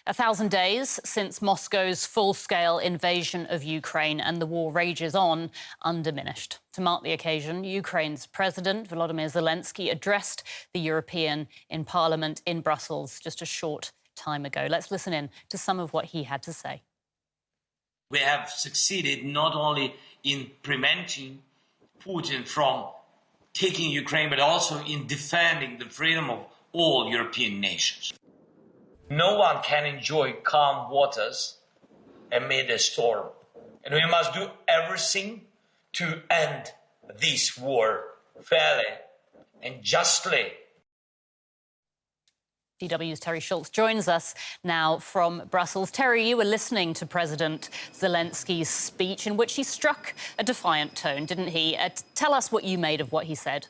1,000 days since Moscow's full-scale invasion of Ukraine, and the war rages on undiminished. To mark the occasion, Ukraine's President Volodymyr Zelenskyy addressed the European in Parliament in Brussels just a short time ago. Let's listen in to some of what he had to say. We have succeeded not only in preventing Putin from taking Ukraine, but also in defending the freedom of all European nations. No one can enjoy calm waters amid a storm. And we must do everything to end this war fairly and justly. DW's Terry Schultz joins us now from Brussels. Terry, you were listening to President Zelensky's speech in which he struck a defiant tone, didn't he? Tell us what you made of what he said.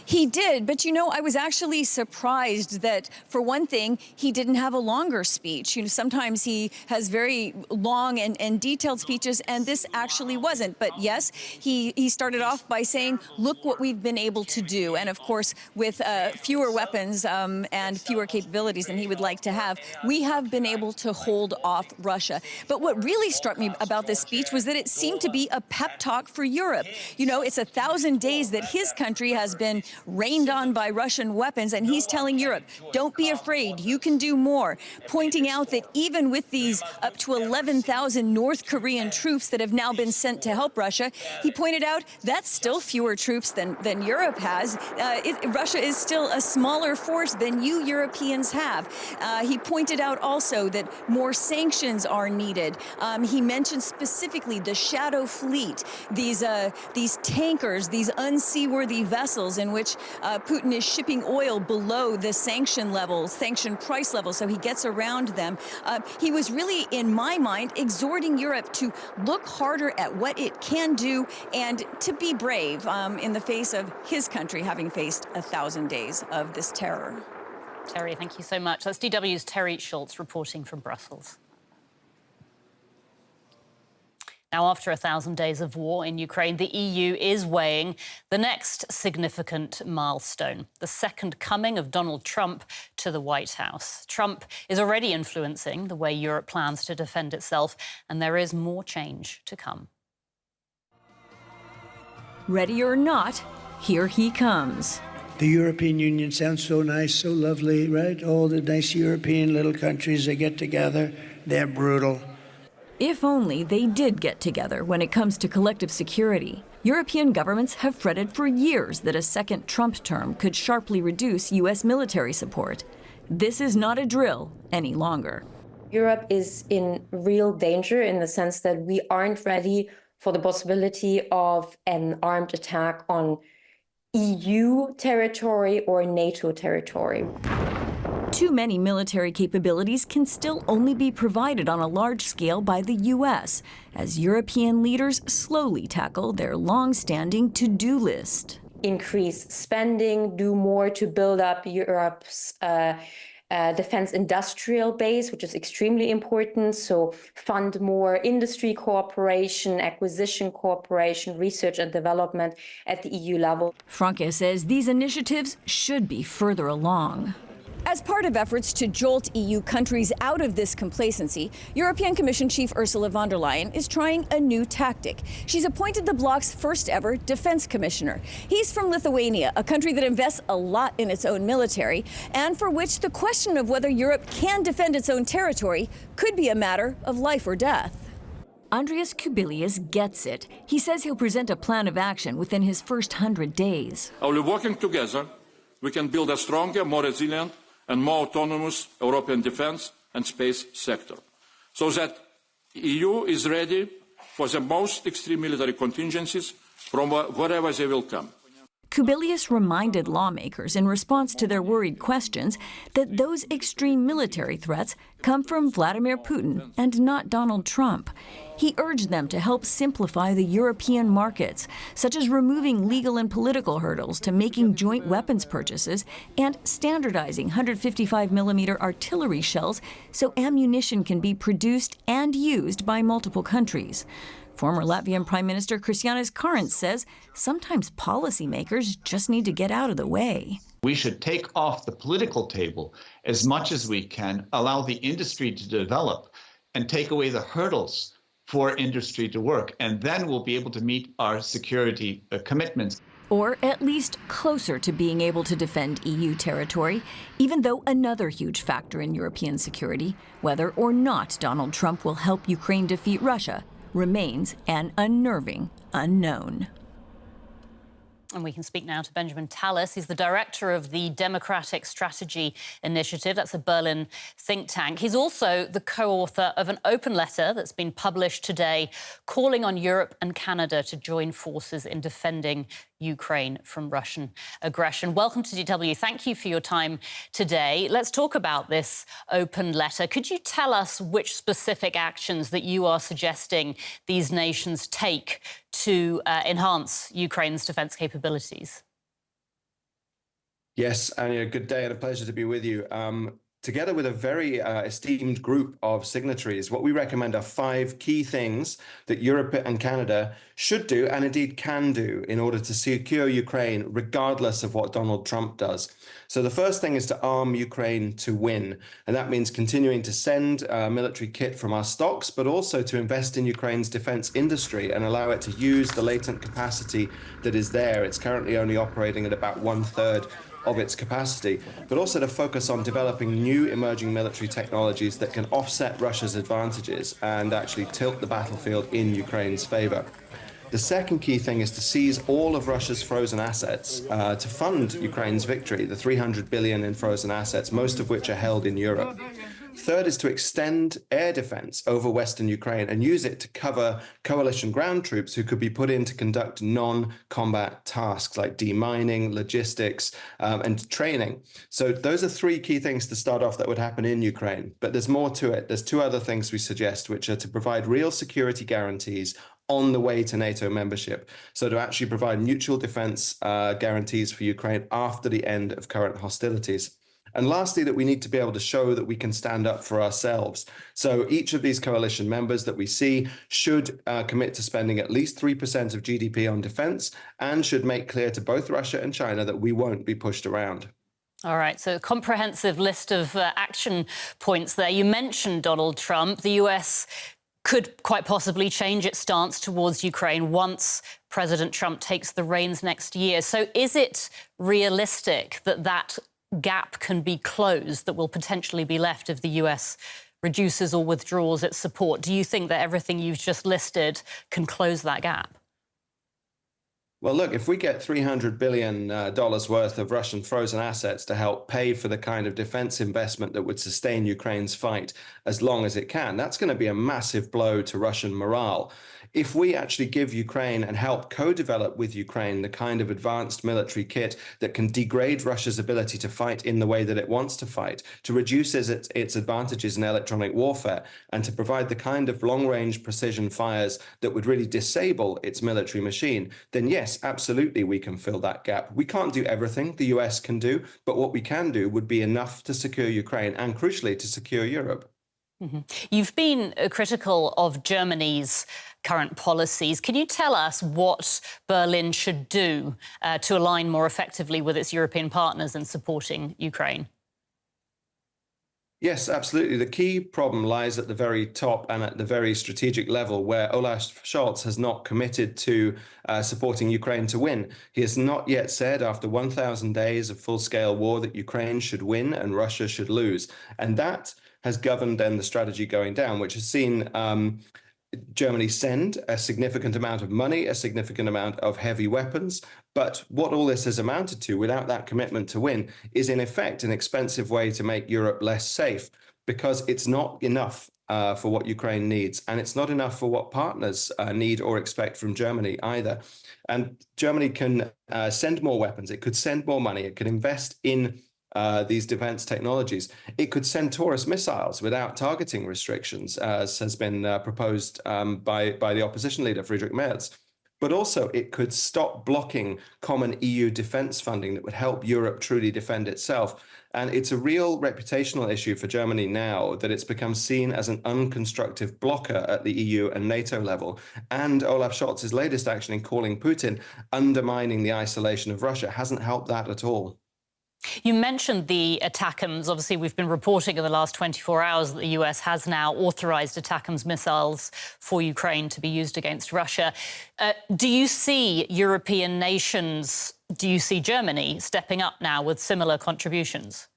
He did, but you know, I was actually surprised that, for one thing, he didn't have a longer speech. You know, sometimes he has very long and detailed speeches, and this actually wasn't. But yes, he started off by saying, look what we've been able to do. And of course, with fewer weapons and fewer capabilities than he would like to have, we have been able to hold off Russia. But what really struck me about this speech was that it seemed to be a pep talk for Europe. You know, it's 1,000 days that his country has been rained on by Russian weapons, and he's telling Europe, don't be afraid, you can do more, pointing out that even with these up to 11,000 North Korean troops that have now been sent to help Russia, he pointed out that's still fewer troops than Europe has. Russia is still a smaller force than you Europeans have. He pointed out also that more sanctions are needed. He mentioned specifically the shadow fleet, these tankers, these unseaworthy vessels in which Putin is shipping oil below the sanction price level, so he gets around them. He was really, in my mind, exhorting Europe to look harder at what it can do and to be brave in the face of his country having faced 1,000 days of this terror. Terry, thank you so much. That's DW's Terry Schultz reporting from Brussels. Now, after 1,000 days of war in Ukraine, the EU is weighing the next significant milestone, the second coming of Donald Trump to the White House. Trump is already influencing the way Europe plans to defend itself, and there is more change to come. Ready or not, here he comes. The European Union sounds so nice, so lovely, right? All the nice European little countries, they get together, they're brutal. If only they did get together when it comes to collective security. European governments have fretted for years that a second Trump term could sharply reduce U.S. military support. This is not a drill any longer. Europe is in real danger in the sense that we aren't ready for the possibility of an armed attack on EU territory or NATO territory. Too many military capabilities can still only be provided on a large scale by the U.S. as European leaders slowly tackle their long-standing to-do list. Increase spending, do more to build up Europe's defense industrial base, which is extremely important. So fund more industry cooperation, acquisition cooperation, research and development at the EU level. Franke says these initiatives should be further along. As part of efforts to jolt EU countries out of this complacency, European Commission Chief Ursula von der Leyen is trying a new tactic. She's appointed the bloc's first ever defense commissioner. He's from Lithuania, a country that invests a lot in its own military, and for which the question of whether Europe can defend its own territory could be a matter of life or death. Andrius Kubilius gets it. He says he'll present a plan of action within his first 100 days. Only working together, we can build a stronger, more resilient, and more autonomous European defense and space sector, so that the EU is ready for the most extreme military contingencies from wherever they will come. Kubilius reminded lawmakers in response to their worried questions that those extreme military threats come from Vladimir Putin and not Donald Trump. He urged them to help simplify the European markets, such as removing legal and political hurdles to making joint weapons purchases and standardizing 155mm artillery shells so ammunition can be produced and used by multiple countries. Former Latvian Prime Minister Krišjānis Kariņš says sometimes policymakers just need to get out of the way. We should take off the political table as much as we can, allow the industry to develop, and take away the hurdles for industry to work. And then we'll be able to meet our security commitments. Or at least closer to being able to defend EU territory, even though another huge factor in European security, whether or not Donald Trump will help Ukraine defeat Russia, remains an unnerving unknown. And we can speak now to Benjamin Tallis. He's the director of the Democratic Strategy Initiative. That's a Berlin think tank. He's also the co-author of an open letter that's been published today calling on Europe and Canada to join forces in defending Ukraine from Russian aggression. Welcome to DW. Thank you for your time today. Let's talk about this open letter. Could you tell us which specific actions that you are suggesting these nations take to enhance Ukraine's defence capabilities? Yes, Anya, good day and a pleasure to be with you. Together with a very esteemed group of signatories, what we recommend are 5 key things that Europe and Canada should do and indeed can do in order to secure Ukraine, regardless of what Donald Trump does. So the first thing is to arm Ukraine to win. And that means continuing to send military kit from our stocks, but also to invest in Ukraine's defense industry and allow it to use the latent capacity that is there. It's currently only operating at about 1/3 of its capacity, but also to focus on developing new emerging military technologies that can offset Russia's advantages and actually tilt the battlefield in Ukraine's favor. The second key thing is to seize all of Russia's frozen assets to fund Ukraine's victory, the 300 billion in frozen assets, most of which are held in Europe. Third is to extend air defense over Western Ukraine and use it to cover coalition ground troops who could be put in to conduct non-combat tasks like demining, logistics, and training. So those are 3 key things to start off that would happen in Ukraine. But there's more to it. There's 2 other things we suggest, which are to provide real security guarantees on the way to NATO membership. So to actually provide mutual defense guarantees for Ukraine after the end of current hostilities. And lastly, that we need to be able to show that we can stand up for ourselves. So each of these coalition members that we see should commit to spending at least 3% of GDP on defense and should make clear to both Russia and China that we won't be pushed around. All right, so a comprehensive list of action points there. You mentioned Donald Trump. The US could quite possibly change its stance towards Ukraine once President Trump takes the reins next year. So is it realistic that that gap can be closed that will potentially be left if the US reduces or withdraws its support? Do you think that everything you've just listed can close that gap? Well, look, if we get $300 billion worth of Russian frozen assets to help pay for the kind of defense investment that would sustain Ukraine's fight as long as it can, that's going to be a massive blow to Russian morale. If we actually give Ukraine and help co-develop with Ukraine the kind of advanced military kit that can degrade Russia's ability to fight in the way that it wants to fight, to reduce its advantages in electronic warfare, and to provide the kind of long-range precision fires that would really disable its military machine, then yes, absolutely we can fill that gap. We can't do everything the US can do, but what we can do would be enough to secure Ukraine and, crucially, to secure Europe. Mm-hmm. You've been critical of Germany's current policies. Can you tell us what Berlin should do to align more effectively with its European partners in supporting Ukraine? Yes, absolutely. The key problem lies at the very top and at the very strategic level, where Olaf Scholz has not committed to supporting Ukraine to win. He has not yet said, after 1,000 days of full-scale war, that Ukraine should win and Russia should lose. And that has governed then the strategy going down, which has seen Germany send a significant amount of money, a significant amount of heavy weapons. But what all this has amounted to, without that commitment to win, is in effect an expensive way to make Europe less safe, because it's not enough for what Ukraine needs. And it's not enough for what partners need or expect from Germany either. And Germany can send more weapons. It could send more money. It could invest in these defense technologies. It could send Taurus missiles without targeting restrictions, as has been proposed by the opposition leader, Friedrich Merz. but also it could stop blocking common EU defense funding that would help Europe truly defend itself. And it's a real reputational issue for Germany now that it's become seen as an unconstructive blocker at the EU and NATO level. And Olaf Scholz's latest action in calling Putin undermining the isolation of Russia hasn't helped that at all. You mentioned the ATACMS. Obviously, we've been reporting in the last 24 hours that the US has now authorised ATACMS missiles for Ukraine to be used against Russia. Do you see European nations, do you see Germany stepping up now with similar contributions?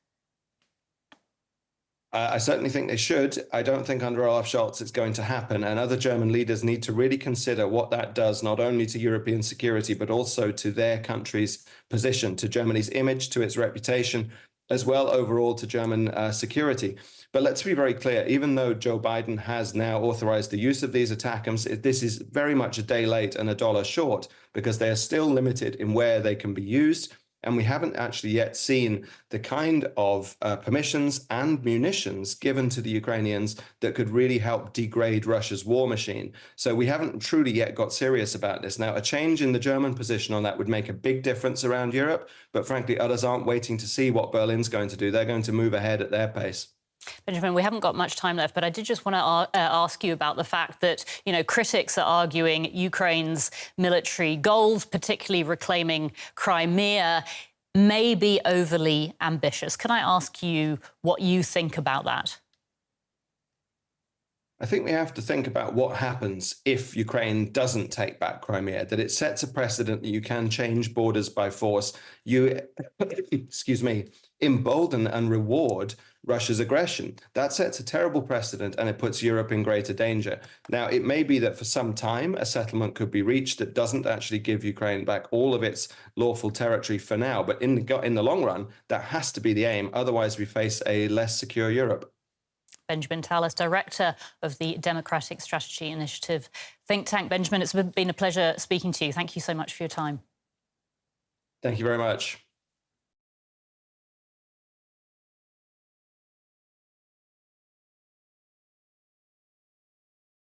I certainly think they should. I don't think under Olaf Scholz it's going to happen. And other German leaders need to really consider what that does, not only to European security, but also to their country's position, to Germany's image, to its reputation, as well overall to German security. But let's be very clear, even though Joe Biden has now authorized the use of these ATACMS, this is very much a day late and a dollar short, because they are still limited in where they can be used. And we haven't actually yet seen the kind of permissions and munitions given to the Ukrainians that could really help degrade Russia's war machine. So we haven't truly yet got serious about this. Now, a change in the German position on that would make a big difference around Europe. But frankly, others aren't waiting to see what Berlin's going to do. They're going to move ahead at their pace. Benjamin, we haven't got much time left, but I did just want to ask you about the fact that, critics are arguing Ukraine's military goals, particularly reclaiming Crimea, may be overly ambitious. Can I ask you what you think about that? I think we have to think about what happens if Ukraine doesn't take back Crimea, that it sets a precedent that you can change borders by force. You, embolden and reward Russia's aggression. That sets a terrible precedent and it puts Europe in greater danger. Now, it may be that for some time a settlement could be reached that doesn't actually give Ukraine back all of its lawful territory for now. But in the long run, that has to be the aim. Otherwise, we face a less secure Europe. Benjamin Tallis, Director of the Democratic Strategy Initiative think tank. Benjamin, it's been a pleasure speaking to you. Thank you so much for your time. Thank you very much.